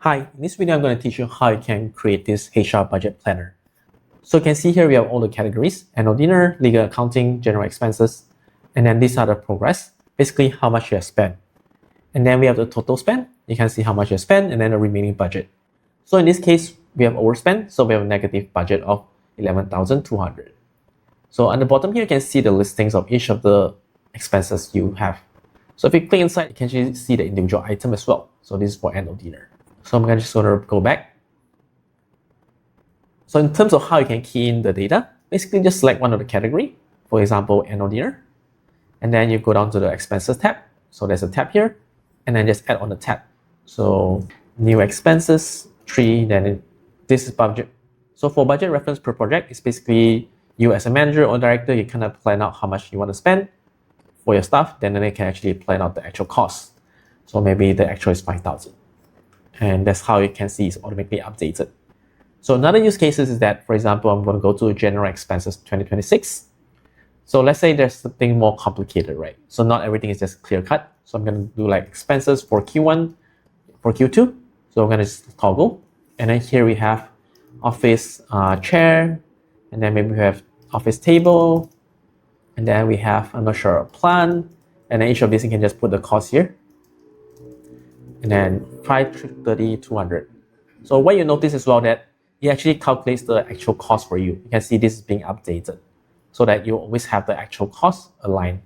Hi, in this video I'm going to teach you how you can create this HR budget planner. So you can see here we have all the categories: annual dinner, legal accounting, general expenses, and then these are the progress, basically how much you have spent. And then we have the total spend, you can see how much you have spent, and then the remaining budget. So in this case, we have overspent, so we have a negative budget of 11,200. So on the bottom here, you can see the listings of each of the expenses you have. So if you click inside, you can actually see the individual item as well. So this is for annual dinner. So I'm just going to go back. So in terms of how you can key in the data, basically just select one of the category, for example, annual dinner, and then you go down to the expenses tab. So there's a tab here, and then just add on the tab. So new expenses 3, then this is budget. So for budget reference per project, it's basically you as a manager or director, you kind of plan out how much you want to spend for your staff, then they can actually plan out the actual cost. So maybe the actual is 5,000. And that's how you can see it's automatically updated. So another use cases is that, for example, I'm going to go to general expenses 2026. So let's say there's something more complicated, right? So not everything is just clear cut. So I'm going to do like expenses for Q1, for Q2. So I'm going to just toggle. And then here we have office chair, and then maybe we have office table, and then we have, I'm not sure, a plan. And then each of these you can just put the cost here. And then 530, 200. So what you notice as well that it actually calculates the actual cost for you. You can see this is being updated so that you always have the actual cost aligned.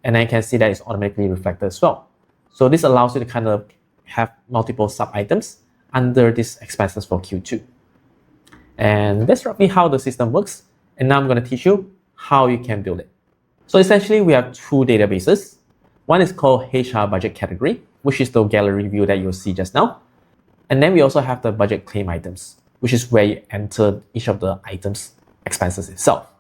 And then you can see that it's automatically reflected as well. So this allows you to kind of have multiple sub items under these expenses for Q2. And that's roughly how the system works. And now I'm going to teach you how you can build it. So essentially we have two databases. One is called HR budget category, which is the gallery view that you'll see just now. And then we also have the budget claim items, which is where you enter each of the items expenses itself.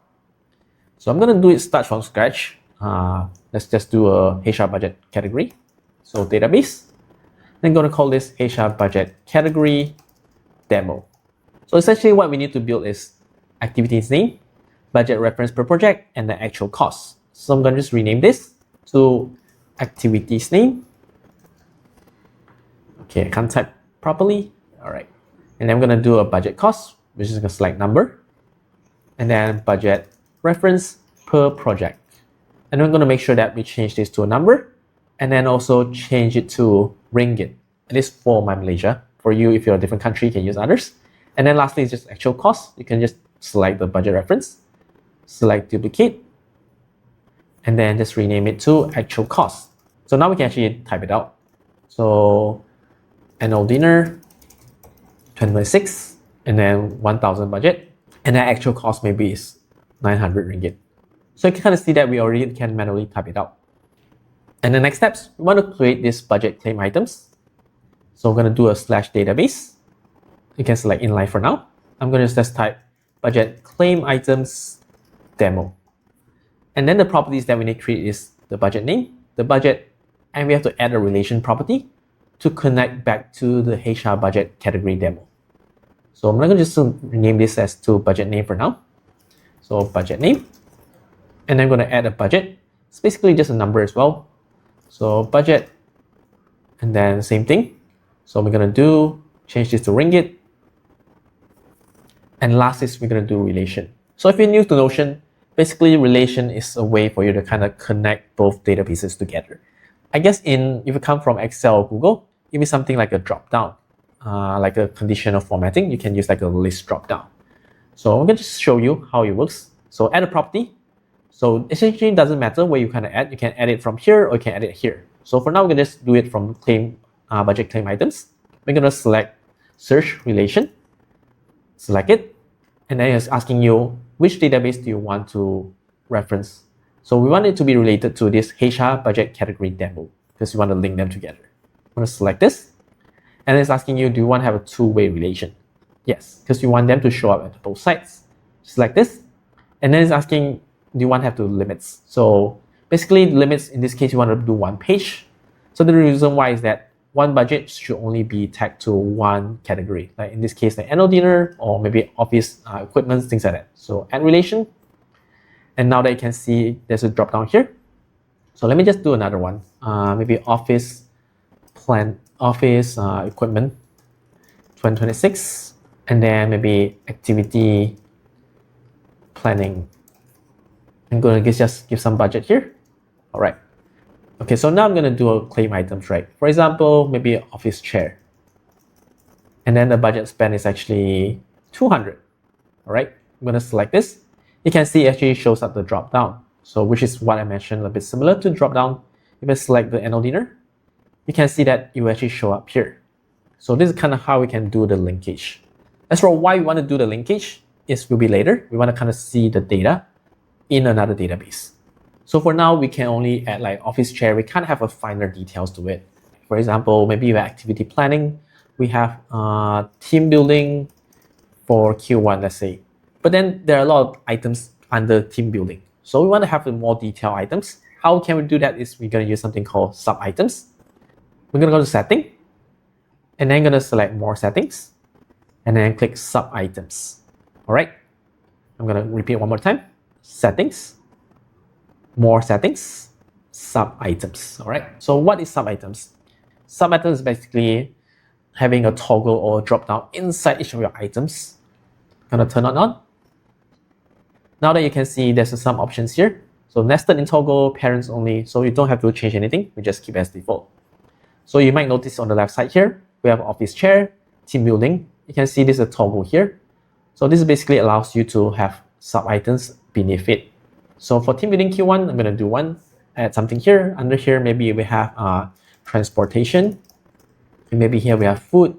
So I'm going to do it start from scratch. Let's just do a HR budget category. So database. Then I'm going to call this HR budget category demo. So essentially what we need to build is activities name, budget reference per project, and the actual cost. So I'm going to just rename this to activities name. Okay, I can't type properly. All right. And then I'm going to do a budget cost, which is going to select number. And then budget reference per project. And we're going to make sure that we change this to a number. And then also change it to ringgit. At least for my Malaysia. For you, if you're a different country, you can use others. And then lastly is just actual cost. You can just select the budget reference. Select duplicate. And then just rename it to actual cost. So now we can actually type it out. So annual dinner 2026, and then 1,000 budget, and then actual cost maybe is 900 ringgit. So you can kind of see that we already can manually type it out. And the next steps, we want to create this budget claim items. So we're going to do a /database. You can select inline for now. I'm going to just type budget claim items demo. And then the properties that we need to create is the budget name, the budget, and we have to add a relation property to connect back to the HR budget category demo. So I'm going to just rename this as to budget name for now. So budget name, and I'm going to add a budget. It's basically just a number as well. So budget, and then same thing. So we're going to change this to ringgit. And last is we're going to do relation. So if you're new to Notion, basically relation is a way for you to kind of connect both databases together. I guess if you come from Excel or Google, it means something like a drop down, like a conditional formatting. You can use like a list drop down. So I'm going to just show you how it works. So add a property. So essentially it doesn't matter where you kind of add. You can add it from here or you can add it here. So for now, we're going to just do it from claim budget claim items. We're going to select search relation, select it, and then it's asking you which database do you want to reference. So we want it to be related to this HR budget category demo because we want to link them together. I'm going to select this, and it's asking you, do you want to have a two-way relation? Yes, because you want them to show up at both sides. Select this, and then it's asking, do you want to have the limits? So basically, limits in this case, you want to do one page. So the reason why is that one budget should only be tagged to one category. Like in this case, like annual dinner or maybe office equipment, things like that. So add relation. And now that you can see, there's a drop down here. So let me just do another one. Maybe office equipment. 2026, and then maybe activity planning. I'm going to just give some budget here. All right. Okay, so now I'm going to do a claim items, right? For example, maybe office chair. And then the budget spend is actually 200. All right, I'm going to select this. You can see it actually shows up the drop down. So which is what I mentioned, a bit similar to drop down. If I select the annual dinner, you can see that it will actually show up here. So this is kind of how we can do the linkage. As for why we want to do the linkage, will be later. We want to kind of see the data in another database. So for now, we can only add like office chair. We can't have a finer details to it. For example, maybe you have activity planning. We have team building for Q1, let's say. But then there are a lot of items under team building. So we want to have the more detailed items. How can we do that is we're going to use something called sub items. We're going to go to setting, and then going to select more settings, and then click sub items. All right. I'm going to repeat one more time. Settings, more settings, sub items. All right. So what is sub items? Sub items is basically having a toggle or a drop down inside each of your items. Gonna turn it on. Now that you can see there's some options here. So nested in toggle, parents only. So you don't have to change anything. We just keep as default. So you might notice on the left side here, we have office chair, team building. You can see this is a toggle here. So this basically allows you to have sub items beneath it. So for team building Q1, I'm gonna do one, add something here. Under here, maybe we have transportation. And maybe here we have food.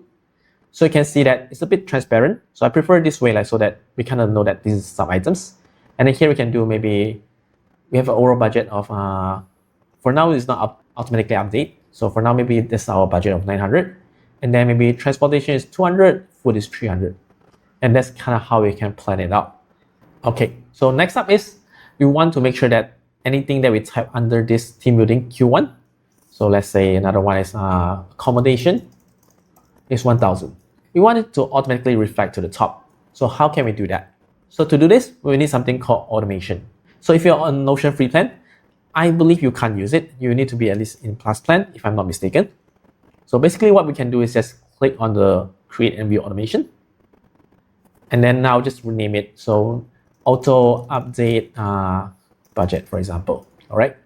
So you can see that it's a bit transparent. So I prefer this way, like so that we kind of know that this is sub items. And then here we can do maybe we have an overall budget of for now it's not automatically update. So for now maybe this is our budget of 900, and then maybe transportation is 200, food is 300, and that's kind of how we can plan it out. Okay, so next up is we want to make sure that anything that we type under this team building Q1. So let's say another one is accommodation is 1000. We want it to automatically reflect to the top. So how can we do that? So to do this, we need something called automation. So if you're on Notion free plan, I believe you can't use it. You need to be at least in Plus plan, if I'm not mistaken. So basically what we can do is just click on the create and view automation. And then now just rename it. So auto update budget, for example. All right.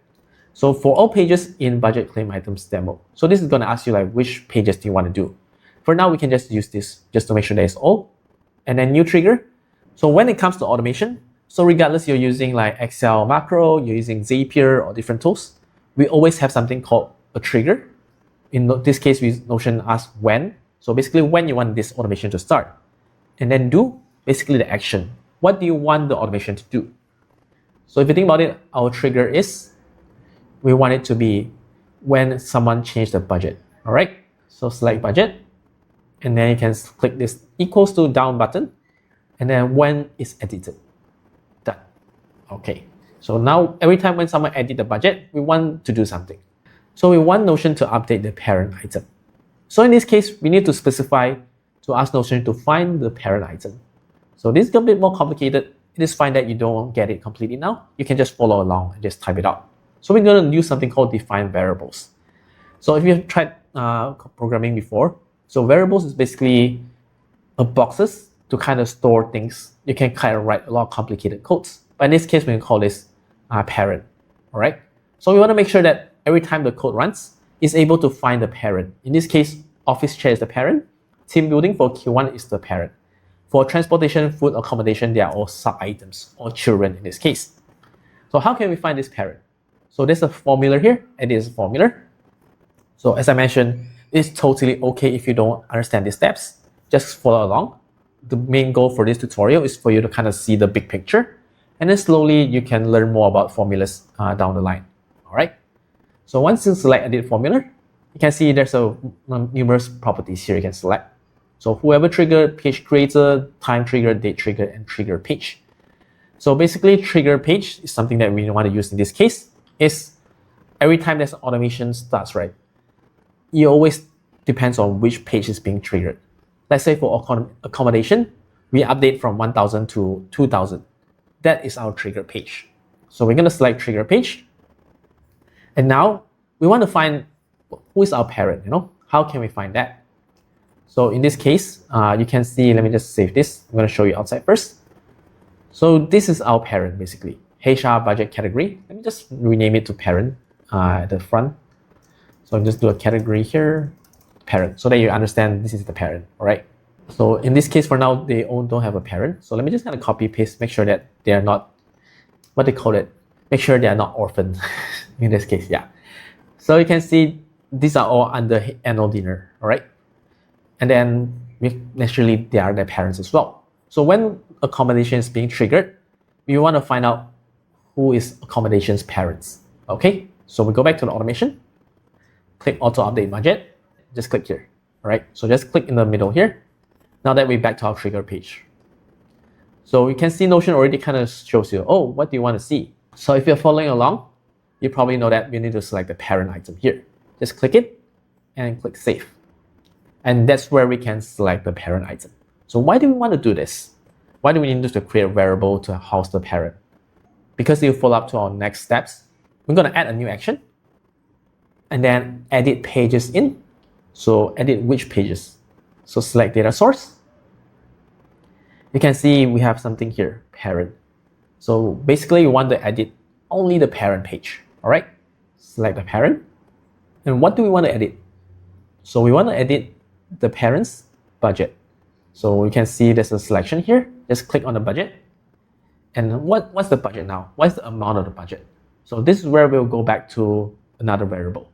So for all pages in budget claim items demo. So this is going to ask you like which pages do you want to do. For now, we can just use this just to make sure that it's all. And then new trigger. So when it comes to automation, so regardless you're using like Excel macro, you're using Zapier or different tools, we always have something called a trigger. In this case, Notion asks when. So basically when you want this automation to start. And then do, basically the action. What do you want the automation to do? So if you think about it, our trigger is, we want it to be when someone changed the budget. All right. So select budget. And then you can click this equals to down button. And then when it's edited. Done. Okay. So now every time when someone edit the budget, we want to do something. So we want Notion to update the parent item. So in this case, we need to specify to ask Notion to find the parent item. So this is a bit more complicated. It is fine that you don't get it completely now. You can just follow along and just type it out. So we're going to use something called define variables. So if you've tried programming before, so variables is basically a boxes to kind of store things. You can kind of write a lot of complicated codes. But in this case, we can call this parent. All right. So we want to make sure that every time the code runs, it's able to find the parent. In this case, office chair is the parent. Team building for Q1 is the parent. For transportation, food, accommodation, they are all sub-items or children in this case. So how can we find this parent? So there's a formula here, and this is a formula. So as I mentioned, it's totally okay if you don't understand these steps. Just follow along. The main goal for this tutorial is for you to kind of see the big picture, and then slowly you can learn more about formulas down the line. All right. So once you select edit formula, you can see there's numerous properties here you can select. So whoever triggered, page creator, time trigger, date trigger, and trigger page. So basically, trigger page is something that we want to use in this case. Is every time there's automation starts, right? It always depends on which page is being triggered. Let's say for accommodation, we update from 1000 to 2000. That is our trigger page. So we're going to select trigger page. And now we want to find who is our parent, how can we find that? So in this case, you can see, let me just save this. I'm going to show you outside first. So this is our parent basically, HR budget category. Let me just rename it to parent at the front. So I'll just do a category here, parent, so that you understand this is the parent, all right? So in this case, for now, they all don't have a parent. So let me just kind of copy paste, make sure that they are not, what they call it, make sure they are not orphaned in this case, yeah. So you can see these are all under annual dinner, all right? And then naturally, they are their parents as well. So when accommodation is being triggered, we want to find out who is accommodation's parents, okay? So we go back to the automation, click auto update budget, just click here, all right? So just click in the middle here. Now that we're back to our trigger page. So you can see Notion already kind of shows you, oh, what do you want to see? So if you're following along, you probably know that you need to select the parent item here. Just click it and click save. And that's where we can select the parent item. So why do we want to do this? Why do we need to create a variable to house the parent? Because if you follow up to our next steps, we're going to add a new action and then edit pages in. So edit which pages? So select data source. You can see we have something here, parent. So basically you want to edit only the parent page, all right? Select the parent. And what do we want to edit? So we want to edit the parent's budget. So you can see there's a selection here. Just click on the budget. And what's the budget now? What's the amount of the budget? So this is where we'll go back to another variable.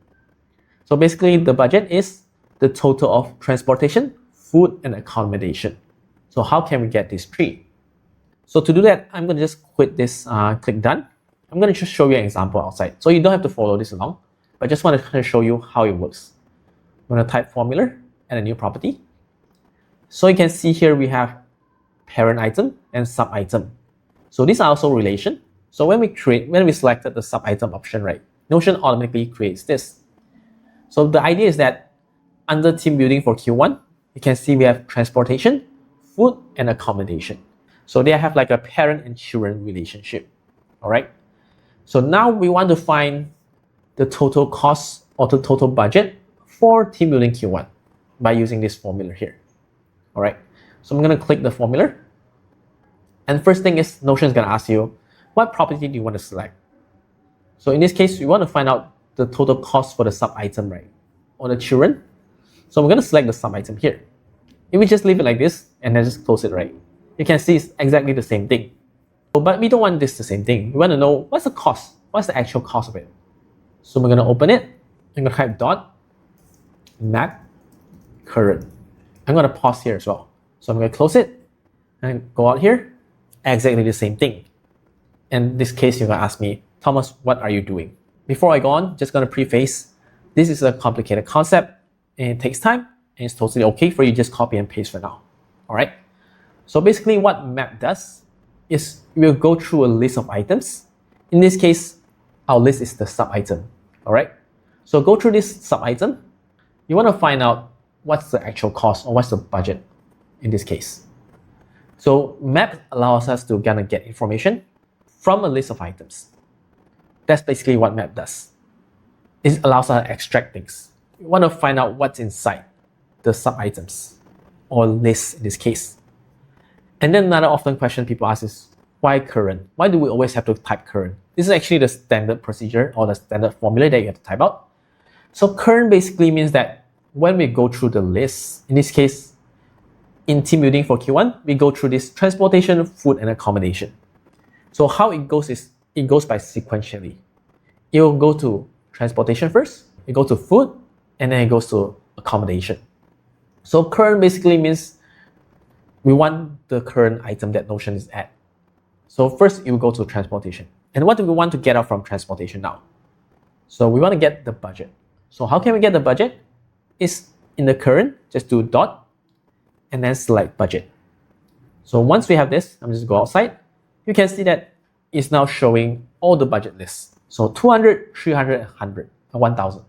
So basically the budget is the total of transportation, food, and accommodation. So how can we get these three? So to do that, I'm going to just quit this, click done. I'm going to just show you an example outside. So you don't have to follow this along, but I just want to kind of show you how it works. I'm going to type formula and a new property. So you can see here we have parent item and sub item. So these are also relation. So when we selected the sub item option, right, Notion automatically creates this. So the idea is that under team building for Q1, you can see we have transportation, food, and accommodation. So they have like a parent and children relationship, all right? So now we want to find the total cost or the total budget for team building Q1 by using this formula here, all right? So I'm gonna click the formula. And first thing is Notion is gonna ask you, what property do you want to select? So in this case, we want to find out the total cost for the sub item, right? Or the children. So we're gonna select the sub item here. If we just leave it like this and then just close it, right, you can see it's exactly the same thing. But we don't want this the same thing. We want to know what's the cost, what's the actual cost of it. So we're going to open it. I'm going to type dot map current. I'm going to pause here as well. So I'm going to close it and go out here. Exactly the same thing. In this case, you're going to ask me, Thomas, what are you doing? Before I go on, just going to preface, this is a complicated concept and it takes time and it's totally okay for you just copy and paste for now. All right. So basically what map does is we'll go through a list of items. In this case, our list is the sub item. All right. So go through this sub item. You want to find out what's the actual cost or what's the budget in this case. So map allows us to kind of get information from a list of items. That's basically what map does. It allows us to extract things. You want to find out what's inside the sub items or list in this case. And then another often question people ask is, why current? Why do we always have to type current? This is actually the standard procedure or the standard formula that you have to type out. So current basically means that when we go through the list, in this case, in team building for Q1, we go through this transportation, food, and accommodation. So how it goes is, it goes by sequentially. It will go to transportation first, it goes to food, and then it goes to accommodation. So current basically means we want the current item that Notion is at. So first it will go to transportation. And what do we want to get out from transportation now? So we want to get the budget. So how can we get the budget? It's in the current, just do dot, and then select budget. So once we have this, I'm just go outside. You can see that it's now showing all the budget lists. So 200, 300, 100, and 1000.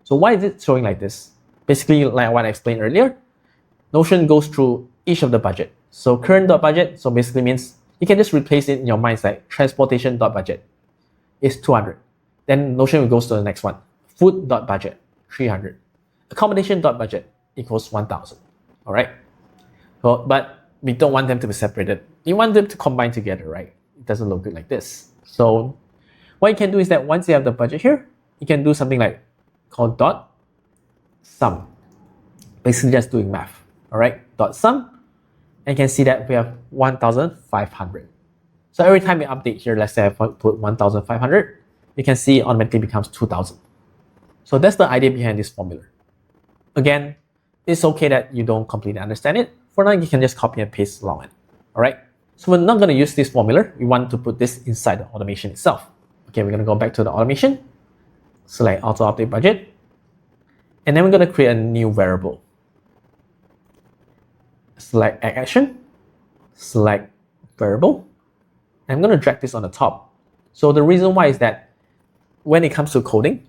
So why is it showing like this? Basically, like what I explained earlier, Notion goes through each of the budget. So current.budget, so basically means you can just replace it in your mind like transportation.budget is 200. Then Notion goes to the next one. Food.budget, 300. Accommodation.budget equals 1000. All right. But we don't want them to be separated. You want them to combine together, right? It doesn't look good like this. So what you can do is that once you have the budget here, you can do something like called dot sum. Basically just doing math. All right, dot sum. And you can see that we have 1,500. So every time we update here, let's say I put 1,500, you can see it automatically becomes 2,000. So that's the idea behind this formula. Again, it's okay that you don't completely understand it. For now, you can just copy and paste along it. All right. So we're not going to use this formula. We want to put this inside the automation itself. Okay, we're going to go back to the automation, select auto update budget, and then we're going to create a new variable. Select add action, select variable, and I'm going to drag this on the top. So the reason why is that when it comes to coding,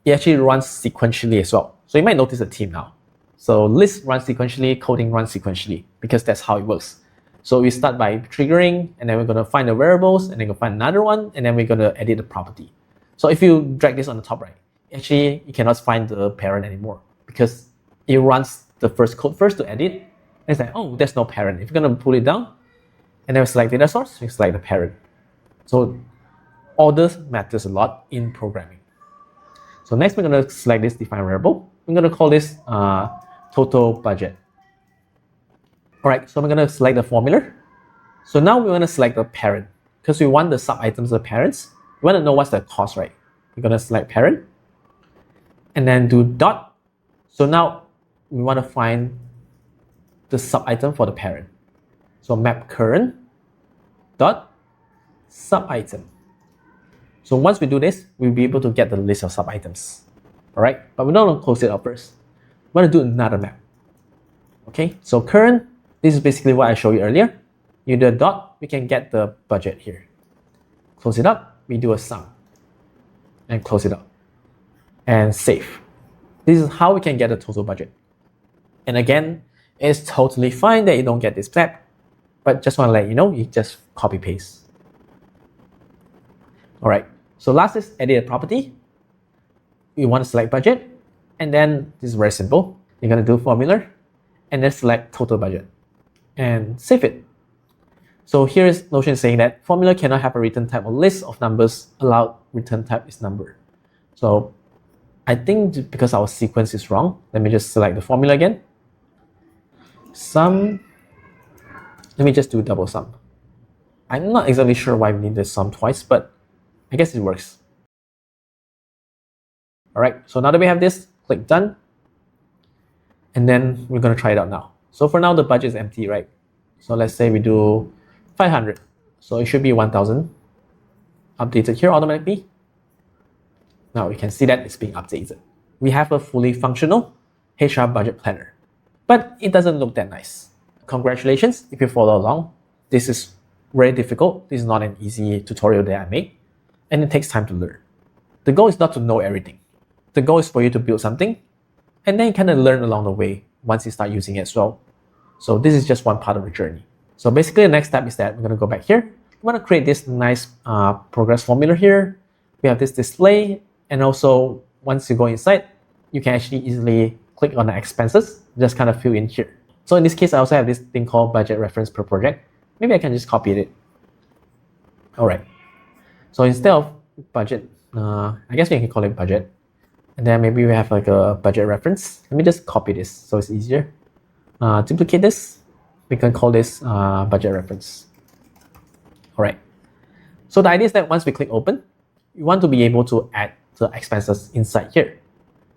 it actually runs sequentially as well. So you might notice a theme now. So list runs sequentially, coding runs sequentially, because that's how it works. So we start by triggering, and then we're going to find the variables, and then we'll find another one, and then we're going to edit the property. So if you drag this on the top right, actually you cannot find the parent anymore, because it runs the first code first to edit, and it's like, oh, there's no parent. If you're going to pull it down, and then we select data source, we select the parent. So order matters a lot in programming. So next, we're going to select this define variable. We're going to call this total budget. All right, so we're going to select the formula. So now we want to select the parent, because we want the sub items of parents. We want to know what's the cost, right? We're going to select parent and then do dot. So now we want to find the sub item for the parent. So map current dot sub item. So once we do this, we'll be able to get the list of sub items. All right, but we don't want to close it up first. We want to do another map. Okay, so current, this is basically what I showed you earlier. You do a dot, we can get the budget here. Close it up, we do a sum, and close it up, and save. This is how we can get the total budget. And again, it's totally fine that you don't get this tab, but just want to let you know, you just copy paste. All right, so last is edit a property. You want to select budget, and then this is very simple. You're going to do formula, and then select total budget, and save it. So here is Notion saying that formula cannot have a return type or list of numbers. Allowed return type is number. So I think because our sequence is wrong, let me just select the formula again. Sum, let me just do double sum. I'm not exactly sure why we need the sum twice, but I guess it works. All right, so now that we have this, click done. And then we're going to try it out now. So for now, the budget is empty, right? So let's say we do 500. So it should be 1,000 updated here automatically. Now we can see that it's being updated. We have a fully functional HR budget planner, but it doesn't look that nice. Congratulations if you follow along. This is very difficult. This is not an easy tutorial that I made, and it takes time to learn. The goal is not to know everything. The goal is for you to build something, and then you kind of learn along the way once you start using it as well. So this is just one part of the journey. So basically the next step is that we're going to go back here. We want to create this nice progress formula here. We have this display, and also once you go inside, you can actually easily click on the expenses, just kind of fill in here. So in this case, I also have this thing called budget reference per project. Maybe I can just copy it. All right. So instead of budget, I guess we can call it budget. And then maybe we have like a budget reference. Let me just copy this so it's easier. Duplicate this. We can call this budget reference. All right. So the idea is that once we click open, we want to be able to add the expenses inside here.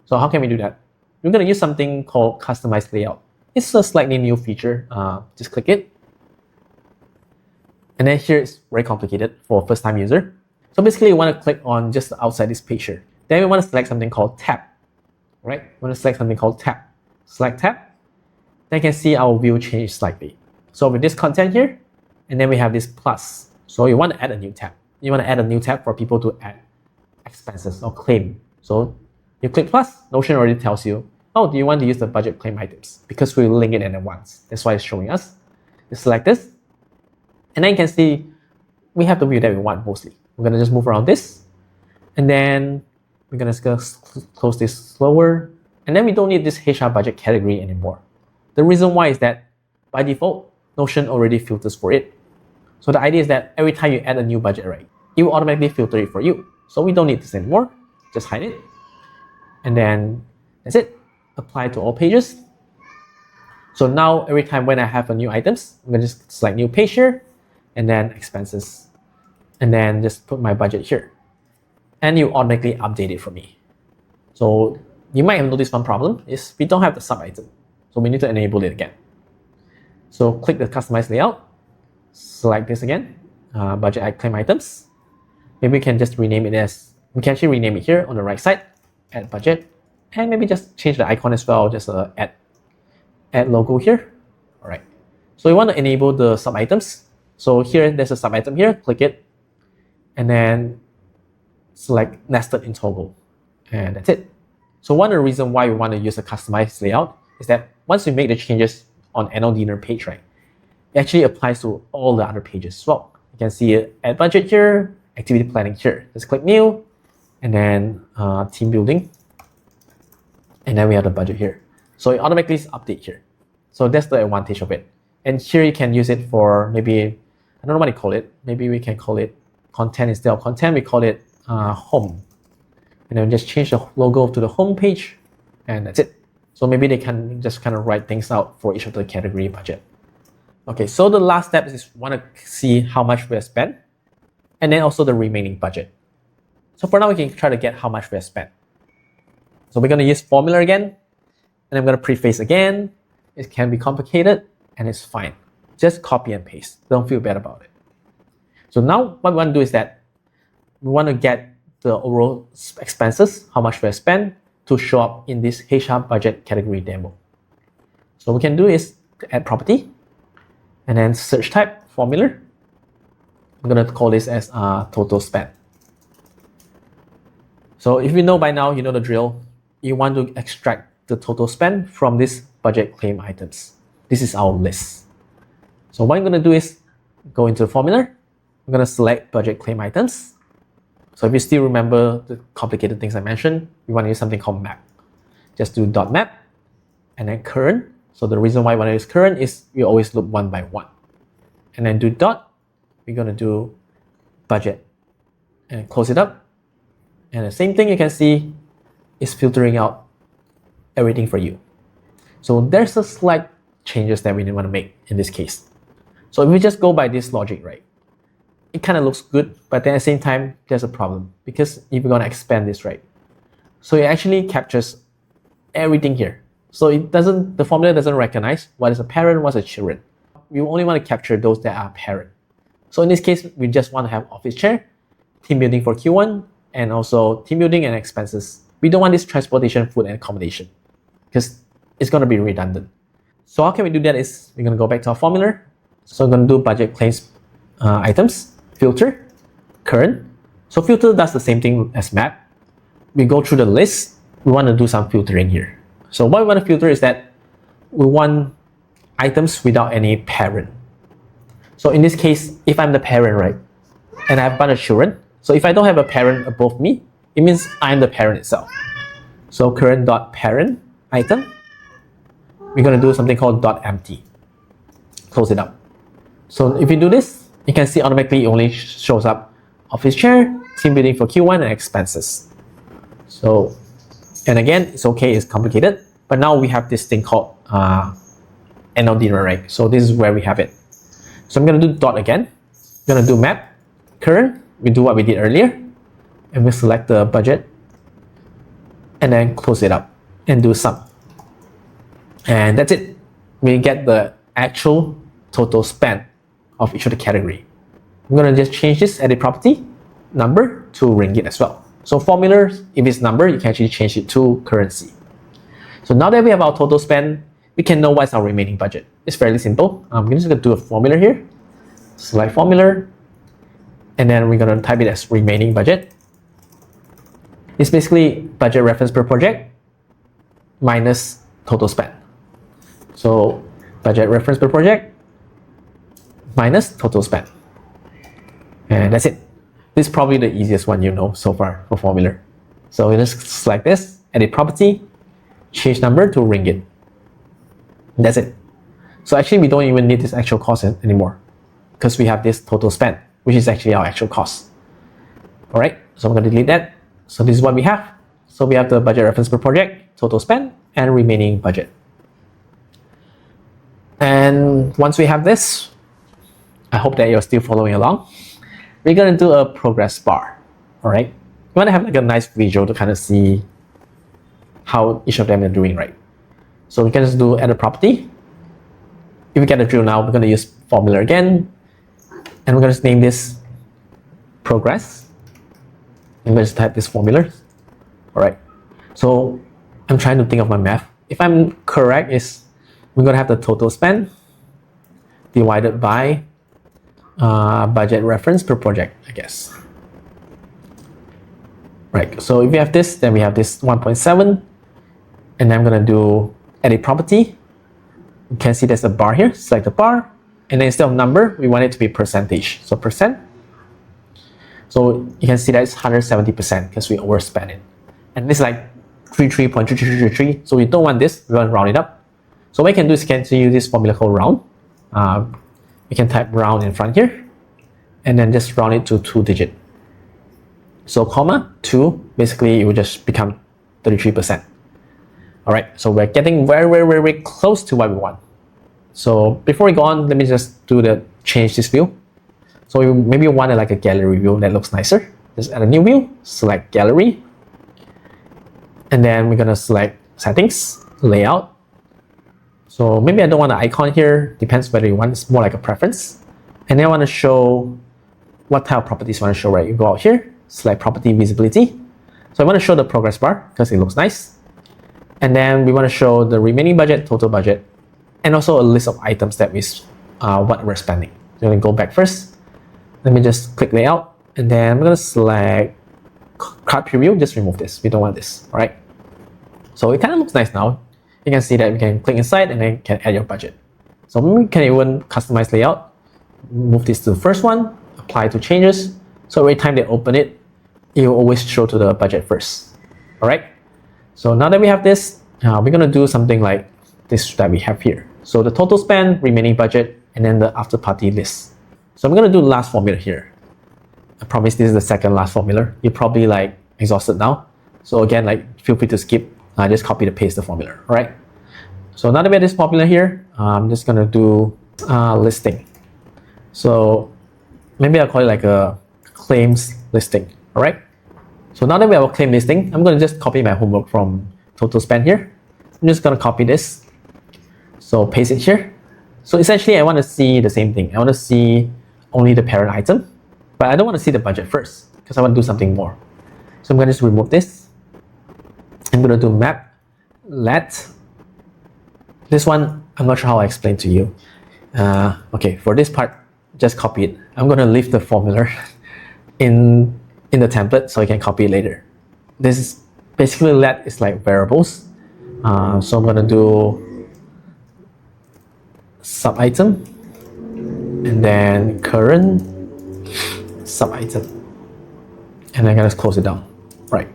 So how can we do that? We're going to use something called Customise layout. It's a slightly new feature. Just click it. And then here it's very complicated for a first-time user. So basically, you want to click on just outside this page here. Then we want to select something called tab. Right? We want to select something called tab. Select tab. Then you can see our view change slightly. So with this content here, and then we have this plus. So you want to add a new tab. You want to add a new tab for people to add expenses or claim. So you click plus, Notion already tells you, oh, do you want to use the budget claim items? Because we link it in at once. That's why it's showing us. You select this. And then you can see we have the view that we want mostly. We're going to just move around this. And then we're going to close this slower. And then we don't need this HR budget category anymore. The reason why is that by default, Notion already filters for it. So the idea is that every time you add a new budget, right, it will automatically filter it for you. So we don't need this anymore. Just hide it. And then that's it. Apply to all pages. So now every time when I have a new items, I'm gonna just select new page here, and then expenses, and then just put my budget here. And you automatically update it for me. So you might have noticed one problem is we don't have the sub item. So we need to enable it again. So click the customize layout, select this again, budget claim items. Maybe we can just rename it as, we can actually rename it here on the right side, add budget, and maybe just change the icon as well, just add logo here. All right. So we want to enable the sub items. So here, there's a sub item here, click it, and then select nested in toggle, and that's it. So one of the reasons why we want to use a customized layout is that once we make the changes on annual dinner page, right, it actually applies to all the other pages as well. You can see add budget here, activity planning here. Just click new, and then team building, and then we have the budget here. So it automatically update here. So that's the advantage of it. And here you can use it for maybe, I don't know what you call it. Maybe we can call it content instead of content. We call it home. And then just change the logo to the home page, and that's it. So maybe they can just kind of write things out for each of the category budget. Okay, so the last step is want to see how much we have spent, and then also the remaining budget. So for now, we can try to get how much we have spent. So we're going to use formula again, and I'm going to preface again. It can be complicated, and it's fine. Just copy and paste. Don't feel bad about it. So now what we want to do is that we want to get the overall expenses, how much we have spent, to show up in this HR budget category demo. So what we can do is add property, and then search type, formula. I'm going to call this as total spend. So if you know by now, you know the drill. You want to extract the total spend from this budget claim items. This is our list. So what I'm going to do is go into the formula. I'm going to select budget claim items. So if you still remember the complicated things I mentioned, we want to use something called map. Just do .map, and then current. So the reason why I want to use current is we always loop one by one. And then do dot, we're going to do budget, and close it up. And the same thing you can see is filtering out everything for you. So there's a slight changes that we want to make in this case. So if we just go by this logic, right, it kind of looks good, but then at the same time, there's a problem because if you're going to expand this, right, so it actually captures everything here. So it doesn't, the formula doesn't recognize what is a parent, what's a children. We only want to capture those that are parent. So in this case, we just want to have office chair, team building for Q1, and also team building and expenses. We don't want this transportation, food, and accommodation because it's going to be redundant. So how can we do that is we're going to go back to our formula. So we're going to do budget claims items, filter, current. So filter does the same thing as map. We go through the list. We want to do some filtering here. So what we want to filter is that we want items without any parent. So in this case, if I'm the parent, right, and I have a bunch of children, so if I don't have a parent above me, it means I'm the parent itself. So current.parent item, we're going to do something called .empty. Close it up. So if you do this, you can see automatically it only shows up office chair, team building for Q1, and expenses. So, and again, it's okay, it's complicated, but now we have this thing called annual dinner, right? So this is where we have it. So I'm going to do dot again. I'm going to do map, current, we do what we did earlier, and we select the budget, and then close it up, and do sum. And that's it. We get the actual total spend of each of the category. I'm going to just change this edit property, number, to ringgit as well. So formula, if it's number, you can actually change it to currency. So now that we have our total spend, we can know what's our remaining budget. It's fairly simple. I'm just going to do a formula here. Select formula, and then we're going to type it as remaining budget. It's basically budget reference per project minus total spend. So budget reference per project minus total spend. And that's it. This is probably the easiest one you know so far for formula. So we just select this, edit property, change number to ringgit. That's it. So actually we don't even need this actual cost anymore because we have this total spend, which is actually our actual cost. All right, so I'm going to delete that. So this is what we have. So we have the budget reference per project, total spend, and remaining budget. And once we have this, I hope that you're still following along. We're going to do a progress bar. All right, we want to have like a nice visual to kind of see how each of them are doing, right? So we can just do add a property. If we get a drill now, we're going to use formula again, and we're going to name this progress. I'm going to type this formula. All right, so I'm trying to think of my math. If I'm correct, is we're going to have the total spend divided by budget reference per project, I guess. Right, so if we have this, then we have this 1.7, and then I'm going to do edit property. You can see there's a bar here, select the bar, and then instead of number, we want it to be percentage. So percent. So you can see that it's 170% because we overspent it. And this is like 33.3333. So we don't want this, we want to round it up. So what we can do is can use this formula called round. We can type round in front here, and then just round it to 2 digit. So comma 2, basically it will just become 33%. All right, so we're getting very close to what we want. So before we go on, let me just change this view. So we maybe want like a gallery view that looks nicer. Just add a new view, select gallery, and then we're gonna select settings, layout. So maybe I don't want an icon here, depends whether you want, it's more like a preference. And then I want to show what type of properties you want to show, right? You go out here, select property visibility. So I want to show the progress bar because it looks nice. And then we want to show the remaining budget, total budget, and also a list of items that we what we're spending. So I'm going to go back first. Let me just click layout, and then I'm going to select card preview. Just remove this. We don't want this. All right. So it kind of looks nice now. You can see that we can click inside and then can add your budget. So we can even customize layout. Move this to the first one. Apply to changes. So every time they open it, it will always show to the budget first. All right. So now that we have this, we're going to do something like this that we have here. So the total spend, remaining budget, and then the after party list. So I'm going to do the last formula here. I promise this is the second last formula. You're probably like exhausted now. So again, like feel free to skip. Just copy and paste the formula. All right. So now that we have this formula here, I'm just going to do listing. So maybe I'll call it like a claims listing. All right. So now that we have a claim listing, I'm going to just copy my homework from total spend here. I'm just going to copy this. So paste it here. So essentially, I want to see the same thing. I want to see only the parent item, but I don't want to see the budget first because I want to do something more. So I'm going to just remove this. I'm going to do map let. This one, I'm not sure how I explain to you. Okay, for this part, just copy it. I'm going to leave the formula in the template so you can copy it later. This is basically let is like variables. So I'm going to do sub item and then current sub item, and I'm going to close it down. Right.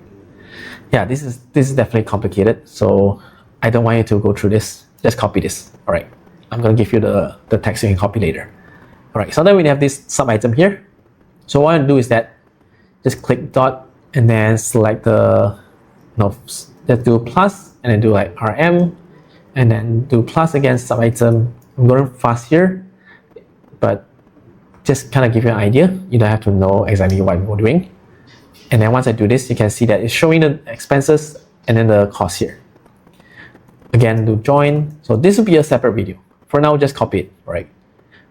Yeah, this is definitely complicated. So I don't want you to go through this. Just copy this. All right. I'm going to give you the text you can copy later. All right. So then we have this sub item here. So what I want to do is that just click dot and then select just do plus and then do like RM and then do plus again sub item. I'm going fast here, but just kind of give you an idea. You don't have to know exactly what we're doing. And then once I do this, you can see that it's showing the expenses and then the cost here. Again, do join. So this will be a separate video. For now, just copy it, right?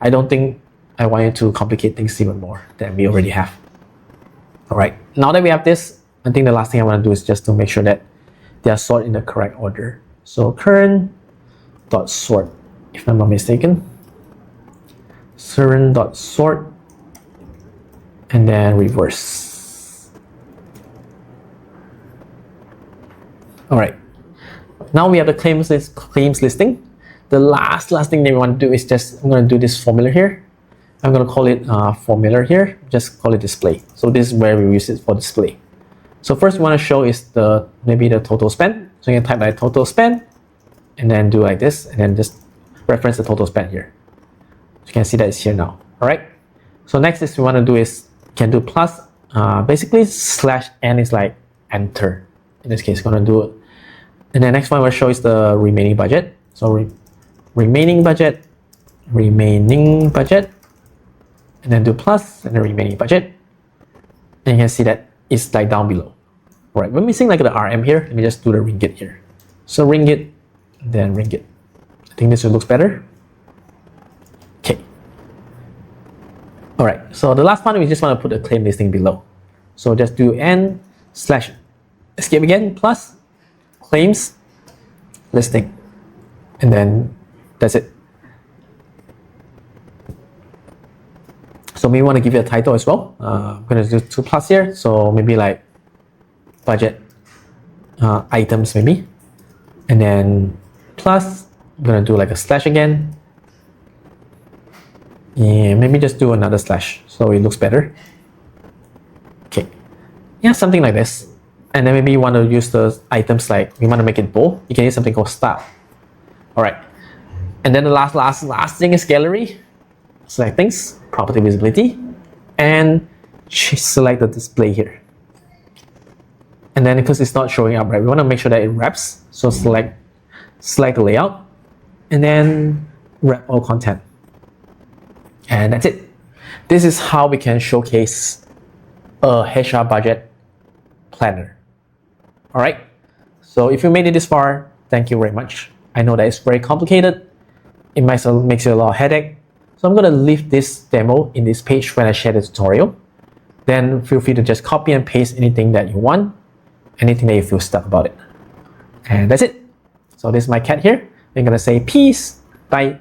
I don't think I want you to complicate things even more than we already have. All right, now that we have this, I think the last thing I want to do is just to make sure that they are sorted in the correct order. So current.sort, if I'm not mistaken. Current.sort and then reverse. All right, now we have the claims listing. The last thing that we want to do is I'm going to do this formula here. I'm going to call it formula here. Just call it display. So this is where we use it for display. So first we want to show is maybe the total spend. So you can type like total spend and then do like this and then just reference the total spend here. You can see that it's here now. All right. So next is we want to do is can do plus. Basically slash n is like enter. In this case, going to do it. And the next one we'll show is the remaining budget. So remaining budget, and then do plus and the remaining budget. And you can see that it's like down below. All right, we're missing like the RM here. Let me just do the ringgit here. So ringgit, then ringgit. I think this looks better. Okay. All right, so the last one, we just want to put a claim listing below. So just do n slash escape again plus claims listing, and then that's it. So maybe want to give it a title as well. I'm going to do 2 plus here, so maybe like budget items maybe, and then plus I'm going to do like a slash again. Yeah, maybe just do another slash so it looks better. Okay, yeah, something like this. And then maybe you want to use the items like we want to make it bold. You can use something called style. All right, and then the last thing is gallery. Select things, property visibility, and select the display here. And then because it's not showing up, right, we want to make sure that it wraps. So select the layout, and then wrap all content. And that's it. This is how we can showcase a HR budget planner. All right. So if you made it this far, thank you very much. I know that it's very complicated. It makes you a lot of headache. So I'm going to leave this demo in this page when I share the tutorial. Then feel free to just copy and paste anything that you want, anything that you feel stuck about it. And that's it. So this is my cat here. I'm going to say peace, bye.